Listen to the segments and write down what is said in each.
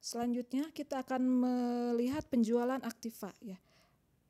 Selanjutnya kita akan melihat penjualan aktiva ya.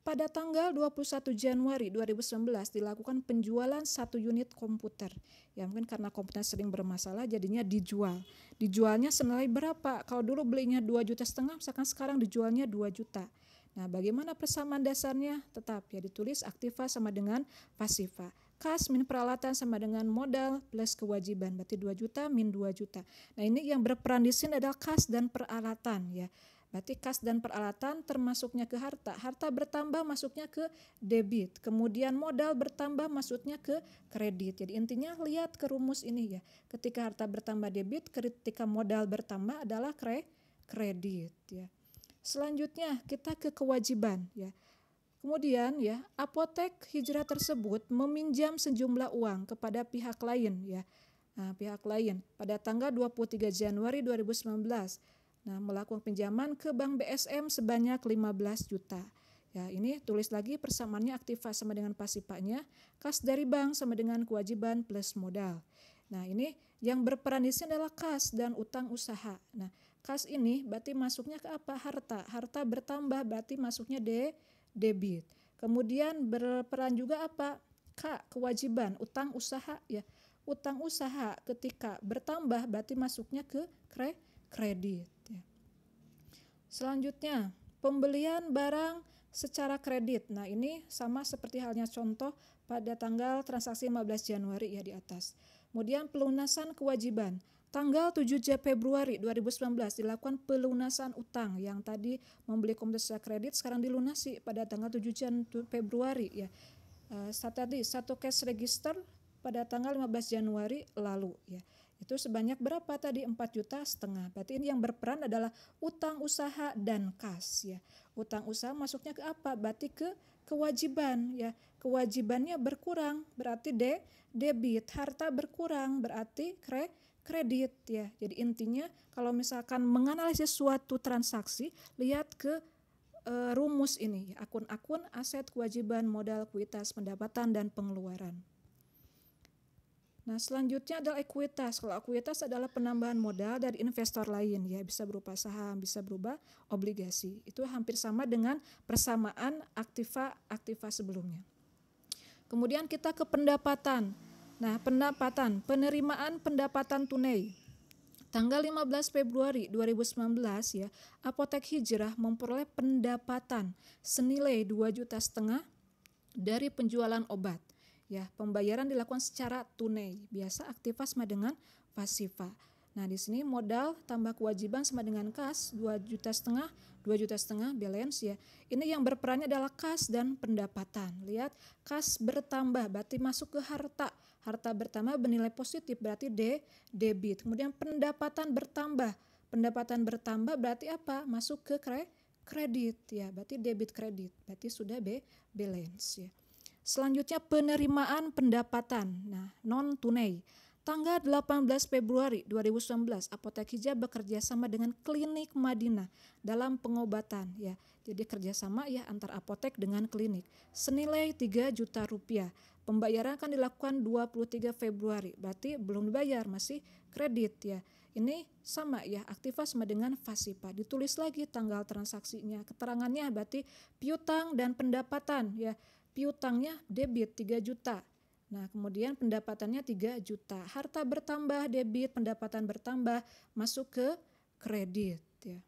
Pada tanggal 21 Januari 2019 dilakukan penjualan 1 unit komputer. Ya mungkin karena komputer sering bermasalah jadinya dijual. Dijualnya senilai berapa? Kalau dulu belinya 2,5 juta, misalkan sekarang dijualnya 2 juta. Nah, bagaimana persamaan dasarnya? Tetap ya ditulis aktiva sama dengan pasiva. Kas min peralatan sama dengan modal plus kewajiban. Berarti 2 juta min 2 juta. Nah, ini yang berperan di sini adalah kas dan peralatan ya. Berarti kas dan peralatan termasuknya ke harta. Harta bertambah masuknya ke debit. Kemudian modal bertambah masuknya ke kredit. Jadi intinya lihat ke rumus ini ya. Ketika harta bertambah debit, ketika modal bertambah adalah kredit ya. Selanjutnya kita ke kewajiban ya. Kemudian ya, apotek hijrah tersebut meminjam sejumlah uang kepada pihak lain ya. Nah, pihak lain pada tanggal 23 Januari 2019. Nah, melakukan pinjaman ke Bank BSM sebanyak 15 juta. Ya, ini tulis lagi persamaannya aktiva sama dengan pasivanya, kas dari bank sama dengan kewajiban plus modal. Nah, ini yang berperan di sini adalah kas dan utang usaha. Nah, kas ini berarti masuknya ke apa? Harta. Harta bertambah berarti masuknya debit. Kemudian berperan juga apa? Kewajiban, utang usaha ya. Utang usaha ketika bertambah berarti masuknya ke kredit ya. Selanjutnya pembelian barang secara kredit. Nah, ini sama seperti halnya contoh pada tanggal transaksi 15 Januari ya di atas. Kemudian pelunasan kewajiban. Tanggal 7 Februari 2019 dilakukan pelunasan utang yang tadi membeli komputer secara kredit sekarang dilunasi pada tanggal 7 Februari ya. Satu cash register pada tanggal 15 Januari lalu ya. Itu sebanyak berapa tadi? 4,5 juta. Berarti ini yang berperan adalah utang usaha dan kas ya. Utang usaha masuknya ke apa? Berarti ke kewajiban ya. Kewajibannya berkurang berarti debit. Harta berkurang berarti kredit ya. Jadi intinya kalau misalkan menganalisis suatu transaksi, lihat ke rumus ini, akun-akun, aset, kewajiban, modal, kuitas, pendapatan, dan pengeluaran. Nah, selanjutnya adalah ekuitas. Kalau ekuitas adalah penambahan modal dari investor lain ya, bisa berupa saham, bisa berupa obligasi. Itu hampir sama dengan persamaan aktiva sebelumnya. Kemudian kita ke pendapatan. Nah, penerimaan pendapatan tunai. Tanggal 15 Februari 2019 ya, Apotek Hijrah memperoleh pendapatan senilai 2,5 juta dari penjualan obat. Ya, pembayaran dilakukan secara tunai, biasa aktiva sama dengan pasiva. Nah, di sini modal tambah kewajiban sama dengan kas 2,5 juta, 2,5 juta balance ya. Ini yang berperannya adalah kas dan pendapatan. Lihat, kas bertambah berarti masuk ke harta. Harta bertambah bernilai positif berarti debit. Kemudian pendapatan bertambah. Pendapatan bertambah berarti apa? Masuk ke kredit ya. Berarti debit kredit. Berarti sudah balance ya. Selanjutnya penerimaan pendapatan, nah non tunai. Tanggal 18 Februari 2019, Apotek Hijrah bekerja sama dengan Klinik Madinah dalam pengobatan ya. Jadi kerjasama ya antar apotek dengan klinik. Senilai 3 juta rupiah. Pembayaran akan dilakukan 23 Februari, berarti belum dibayar, masih kredit ya. Ini sama ya, aktiva sama dengan pasiva. Ditulis lagi tanggal transaksinya, keterangannya berarti piutang dan pendapatan ya. Piutangnya debit 3 juta. Nah, kemudian pendapatannya 3 juta. Harta bertambah, debit, pendapatan bertambah, masuk ke kredit ya.